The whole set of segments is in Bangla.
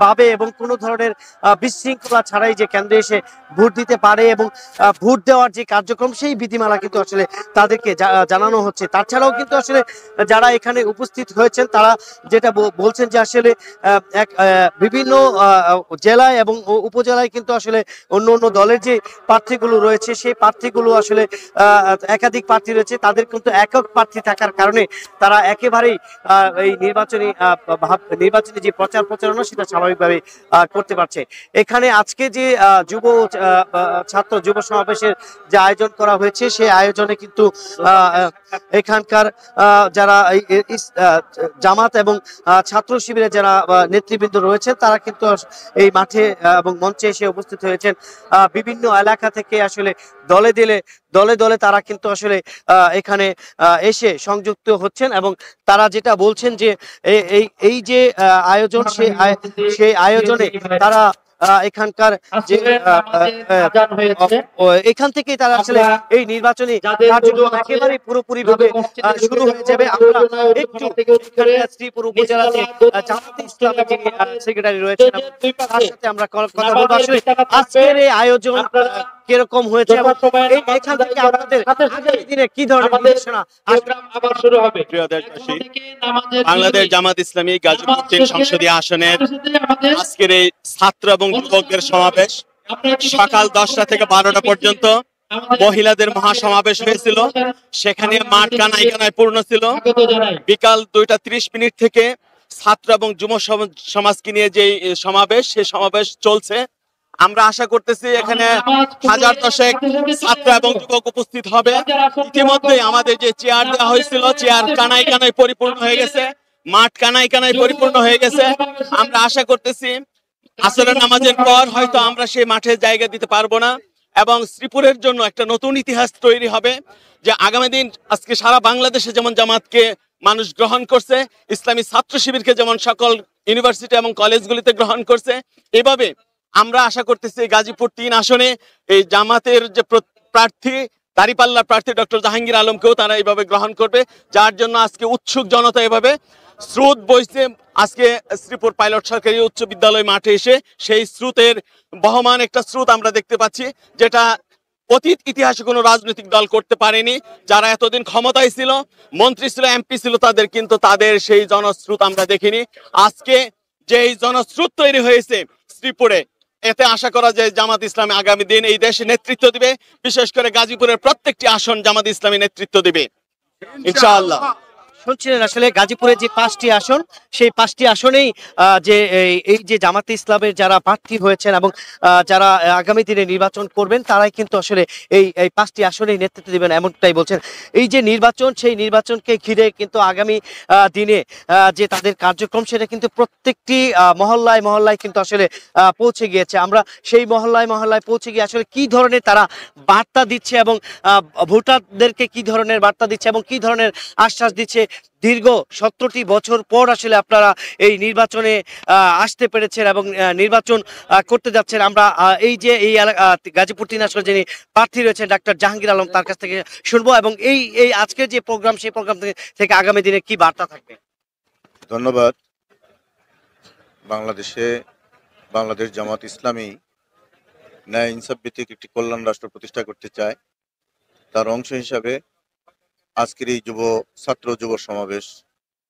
ভাবে এবং কোনো ধরনের বিশৃঙ্খলা ছাড়াই যে কেন্দ্রে এসে ভোট দিতে পারে এবং ভোট দেওয়ার যে কার্যক্রম সেই বিধিমালা কিন্তু আসলে তাদেরকে জানানো হচ্ছে। তাছাড়াও কিন্তু আসলে যারা এখানে উপস্থিত হয়েছেন তারা যেটা বলছেন যে আসলে বিভিন্ন জেলায় এবং উপজেলায় কিন্তু আসলে অন্য অন্য দলের যে প্রার্থীগুলো রয়েছে সেই প্রার্থীগুলো আসলে একাধিক প্রার্থী রয়েছে, তাদের কিন্তু একক প্রার্থী থাকার কারণে তারা একেবারেই এই নির্বাচনী যে প্রচারণা সেটা স্বাভাবিকভাবে করতে পারছে। এখানে আজকে যে যুব ছাত্র যুব সমাবেশের যে আয়োজন করা হয়েছে সেই আয়োজনে কিন্তু এখানকার যারা জামাত এবং ছাত্র শিবিরে যারা নেতৃবৃন্দ রয়েছে তারা কিন্তু এই মাঠে এবং মঞ্চে এসে উপস্থিত হয়েছেন। বিভিন্ন এলাকা থেকে আসলে দলে দলে তারা কিন্তু আসলে এখানে এসে সংযুক্ত হচ্ছেন এবং তারা যেটা বলছেন যে এই যে আয়োজন সেই আয়োজনে তারা এখানকার যে এখান থেকে তারা আসলে এই নির্বাচনী কার্যক্রম একেবারে পুরোপুরি ভাবে শুরু হয়ে যাবে। আমরা একটু শ্রীপুর উপজেলা যে জামাতে ইসলামের যিনি সেক্রেটারি রয়েছেন তার সাথে আমরা কথা বলবো আসলে আজকের এই আয়োজন কিরকম হয়েছে এবং এখান থেকে আপনাদের আগামী দিনে কি ধরনের নির্দেশনা আবার শুরু হবে। প্রিয় দেশবাসী, বাংলাদেশ জামাত ইসলামী গাজীপুর ৩ সংসদীয় আসনের আজকের এই ছাত্র এবং যুবকদের সমাবেশ সকাল 10টা থেকে 12টা পর্যন্ত মহিলাদের মহাসমাবেশ হয়েছিল। সেখানে মাঠ কানায় কানায় পূর্ণ ছিল। বিকাল 2টা 30 মিনিট থেকে ছাত্র এবং যুব সমাজকে নিয়ে যে সমাবেশ সেই সমাবেশ চলছে। আমরা আশা করতেছি এখানে হাজার দশেক ছাত্র এবং যুবক উপস্থিত হবে। ইতিমধ্যে আমাদের যে চেয়ার দেওয়া হয়েছিল চেয়ার কানায় কানায় পরিপূর্ণ হয়ে গেছে, মাঠ কানায় কানায় পরিপূর্ণ হয়ে গেছে। আমরা আশা করতেছি আসরের নামাজের পর হয়তো আমরা সেই মাঠে জায়গা দিতে পারবো না এবং শ্রীপুরের জন্য একটা নতুন ইতিহাস তৈরি হবে যে আগামী দিন আজকে সারা বাংলাদেশে যেমন জামাতকে মানুষ গ্রহণ করছে, ইসলামী ছাত্র শিবিরকে যেমন সকল ইউনিভার্সিটি এবং কলেজগুলিতে গ্রহণ করছে, এভাবে আমরা আশা করতেছি গাজীপুর 3 আসনে এই জামাতের যে প্রার্থী দাঁড়িপাল্লার প্রার্থী ডক্টর জাহাঙ্গীর আলমকেও তারা এইভাবে গ্রহণ করবে, যার জন্য আজকে উৎসুক জনতা এভাবে স্রোত বইছে। আজকে শ্রীপুর পাইলট সরকারি উচ্চ বিদ্যালয় মাঠে এসে সেই স্রোতের বহমান একটা স্রোত আমরা দেখতে পাচ্ছি, যেটা অতীত ইতিহাসে কোনো রাজনৈতিক দল করতে পারেনি। যারা এতদিন ক্ষমতায় ছিল, মন্ত্রী ছিল, এমপি ছিল, তাদের সেই জনস্রোত আমরা দেখিনি। আজকে যে জনস্রোত তৈরি হয়েছে শ্রীপুরে, এতে আশা করা যায় জামাত ইসলামী আগামী দিন এই দেশে নেতৃত্ব দিবে। বিশেষ করে গাজীপুরের প্রত্যেকটি আসন জামাত ইসলামী নেতৃত্ব দিবে ইনশাআল্লাহ। শুনছিলেন আসলে গাজীপুরের যে 5টি আসন সেই 5টি আসনেই যে এই যে জামাতে ইসলামের যারা প্রার্থী হয়েছেন এবং যারা আগামী দিনে নির্বাচন করবেন তারাই কিন্তু আসলে এই 5টি আসনেই নেতৃত্ব দিবেন এমনটাই বলছেন। এই যে নির্বাচন সেই নির্বাচনকে ঘিরে কিন্তু আগামী দিনে যে তাদের কার্যক্রম সেটা কিন্তু প্রত্যেকটি মহল্লায় মহল্লায় কিন্তু আসলে পৌঁছে গিয়েছে। আমরা সেই মহল্লায় মহল্লায় পৌঁছে গিয়ে আসলে কি ধরনের তারা বার্তা দিচ্ছে এবং ভোটারদেরকে কি ধরনের বার্তা দিচ্ছে এবং কি ধরনের আশ্বাস দিচ্ছে, দীর্ঘ 17টি বছর পর আসলে আপনারা এই নির্বাচনে আসতে পেরেছেন এবং নির্বাচন করতে যাচ্ছেন। আমরা এই যে এই গাজীপুর 3 আসনে যিনি প্রার্থী রয়েছেন ডাক্তার জাহাঙ্গীর আলম তার কাছ থেকে শুনবো এবং এই আজকের যে প্রোগ্রাম সেই প্রোগ্রাম থেকে আগামী দিনে কি বার্তা থাকবে। ধন্যবাদ। বাংলাদেশ জামাত ইসলামী ন্যায় ইনসাফ ভিত্তিক একটি কল্যাণ রাষ্ট্র প্রতিষ্ঠা করতে চায়। তার অংশ হিসাবে আজকের এই ছাত্র যুব সমাবেশ।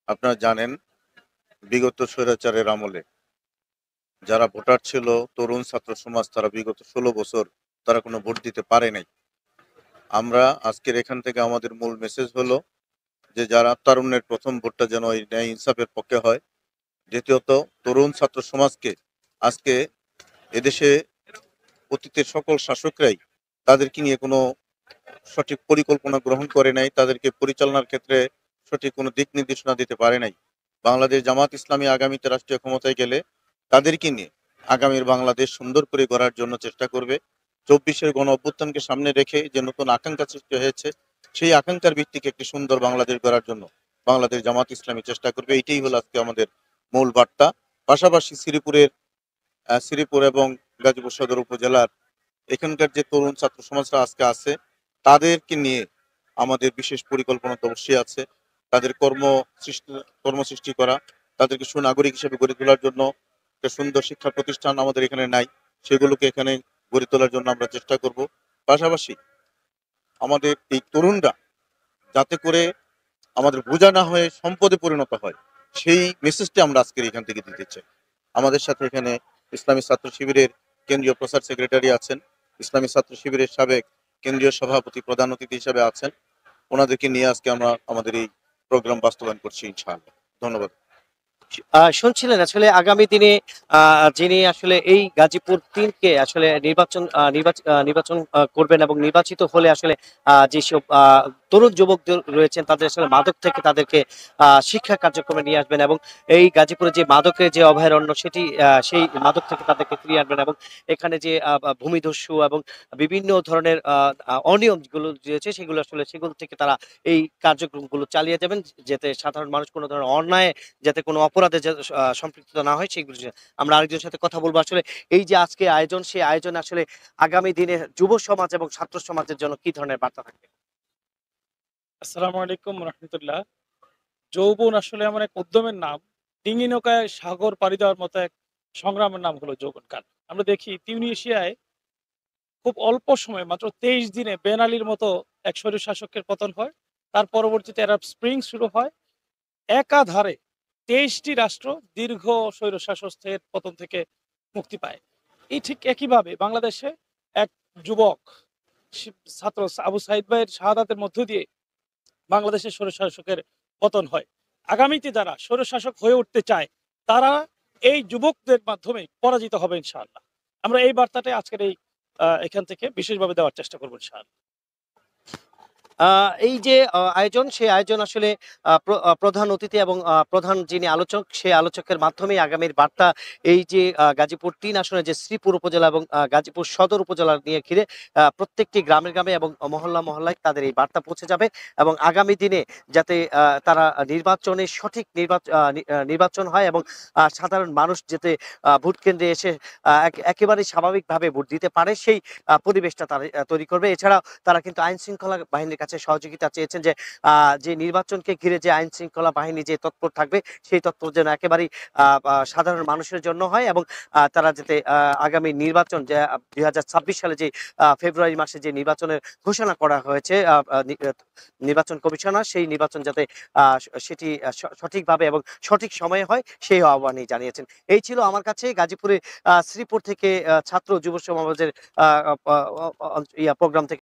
আপনারা জানেন বিগত স্বৈরাচারের আমলে যারা ভোটার ছিল, তরুণ ছাত্র সমাজ, তারা বিগত 16 বছর তারা কোনো ভোট দিতে পারে নাই। আমরা আজকের এখান থেকে আমাদের মূল মেসেজ হলো যে যারা তারুণ্যের প্রথম ভোটটা যেন এই ন্যায় ইনসাফের পক্ষে হয়। দ্বিতীয়ত, তরুণ ছাত্র সমাজকে আজকে এদেশে অতীতের সকল শাসকরাই তাদেরকে নিয়ে কোনো সঠিক পরিকল্পনা গ্রহণ করে নাই, তাদেরকে পরিচালনার ক্ষেত্রে সঠিক কোনো দিক নির্দেশনা দিতে পারে নাই। বাংলাদেশ জামাত ইসলামী আগামীতে রাষ্ট্রীয় ক্ষমতায় গেলে তাদেরকে নিয়ে আগামীর বাংলাদেশ সুন্দর করে গড়ার জন্য চেষ্টা করবে। 24-এর গণ অভ্যুত্থানকে সামনে রেখে যে নতুন আকাঙ্ক্ষা সৃষ্টি হয়েছে সেই আকাঙ্ক্ষার ভিত্তিকে একটি সুন্দর বাংলাদেশ গড়ার জন্য বাংলাদেশ জামাত ইসলামী চেষ্টা করবে। এটাই হলো আজকে আমাদের মূল বার্তা। পাশাপাশি শ্রীপুর এবং গাজীপুর সদর উপজেলার এখানকার যে তরুণ ছাত্র সমাজরা আজকে আছে তাদেরকে নিয়ে আমাদের বিশেষ পরিকল্পনা তো অবশ্যই আছে। তাদের কর্ম সৃষ্টি করা, তাদেরকে সুনাগরিক হিসেবে গড়ে তোলার জন্য একটা সুন্দর শিক্ষা প্রতিষ্ঠান আমাদের এখানে নাই, সেগুলোকে এখানে গড়ে তোলার জন্য আমরা চেষ্টা করব। পাশাপাশি আমাদের এই তরুণরা যাতে করে আমাদের বোঝা না হয়ে সম্পদে পরিণত হয়, সেই মেসেজটি আমরা আজকের এখান থেকে দিতে চাই। আমাদের সাথে এখানে ইসলামী ছাত্র শিবিরের কেন্দ্রীয় প্রচার সেক্রেটারি আছেন, ইসলামী ছাত্র শিবিরের সাবেক কেন্দ্রীয় সভাপতি প্রধান অতিথি হিসেবে আছেন। ওনাদেরকে নিয়ে আজকে আমরা আমাদের এই প্রোগ্রাম বাস্তবায়ন করছি ইনশাআল্লাহ। ধন্যবাদ। শুনছিলেন আসলে আগামী দিনে যিনি আসলে এই গাজীপুর 3কে আসলে নির্বাচন করবেন এবং নির্বাচিত হলে আসলে যেসব তরুণ যুবকদের রয়েছেন তাদের আসলে মাদক থেকে তাদেরকে শিক্ষা কার্যক্রমে নিয়ে আসবেন এবং এই গাজীপুরে যে মাদকের যে অভয়ারণ্য সেটি সেই মাদক থেকে তাদেরকে ফিরিয়ে আনবেন এবং এখানে যে ভূমিদস্যু এবং বিভিন্ন ধরনের অনিয়মগুলো রয়েছে সেগুলো থেকে তারা এই কার্যক্রমগুলো চালিয়ে যাবেন, যাতে সাধারণ মানুষ কোনো ধরনের অন্যায় যাতে কোনো অপরাধে সম্পৃক্ত না হয় সেগুলো। আমরা আরেকজনের সাথে কথা বলবো আসলে এই যে আজকে আয়োজন, সেই আয়োজন আসলে আগামী দিনে যুব সমাজ এবং ছাত্র সমাজের জন্য কি ধরনের বার্তা থাকবে? আসসালামু আলাইকুম রহমতুল্লাহ। যৌবন আসলে এমন এক উদ্যমের নাম, ডিঙি নৌকায় সাগর পাড়ি দেওয়ার মতো এক সংগ্রামের নাম হলো যৌবনকাল। আমরা দেখি তিউনিসিয়ায় খুব অল্প সময়ে মাত্র 23 দিনে বেন আলীর মতো এক স্বৈর শাসকের পতন হয়। তার পরবর্তীতে আরব স্প্রিং শুরু হয়। একাধারে 23টি রাষ্ট্র দীর্ঘ স্বৈর শাসকের পতন থেকে মুক্তি পায়। এই ঠিক একইভাবে বাংলাদেশে এক যুবক ছাত্র আবু সাইদ ভাইয়ের শাহাদাতের মধ্য দিয়ে বাংলাদেশের স্বৈরশাসকের পতন হয়। আগামীতে যারা স্বৈরশাসক হয়ে উঠতে চায় তারা এই যুবকদের মাধ্যমে পরাজিত হবে ইনশাআল্লাহ। আমরা এই বার্তাটাই আজকের এই এখান থেকে বিশেষভাবে দেওয়ার চেষ্টা করবো ইনশাআল্লাহ। এই যে আয়োজন, সেই আয়োজন আসলে প্রধান অতিথি এবং প্রধান যিনি আলোচক, সেই আলোচকের মাধ্যমে আগামীর বার্তা এই যে গাজীপুর 3 আসনে যে শ্রীপুর উপজেলা এবং গাজীপুর সদর উপজেলা নিয়ে ঘিরে প্রত্যেকটি গ্রামে গ্রামে এবং মহল্লায় তাদের এই বার্তা পৌঁছে যাবে এবং আগামী দিনে যাতে তারা নির্বাচনে সঠিক নির্বাচন হয় এবং সাধারণ মানুষ যাতে ভোট কেন্দ্রে এসে একেবারে স্বাভাবিকভাবে ভোট দিতে পারে সেই পরিবেশটা তারা তৈরি করবে। এছাড়াও তারা কিন্তু আইন শৃঙ্খলা বাহিনীর কাছে সহযোগিতা চেয়েছেন যে যে নির্বাচনকে ঘিরে যে আইন শৃঙ্খলা বাহিনী যে তৎপর থাকবে সেই তৎপর যেন একেবারেই সাধারণ মানুষের জন্য হয় এবং তারা যাতে আগামী নির্বাচন যে 2026 সালে যে ফেব্রুয়ারি মাসে যে নির্বাচনের ঘোষণা করা হয়েছে নির্বাচন কমিশনার, সেই নির্বাচন যাতে সেটি সঠিকভাবে এবং সঠিক সময়ে হয় সেই আহ্বানই জানিয়েছেন। এই ছিল আমার কাছে গাজীপুরে শ্রীপুর থেকে ছাত্র যুব সমাজের প্রোগ্রাম থেকে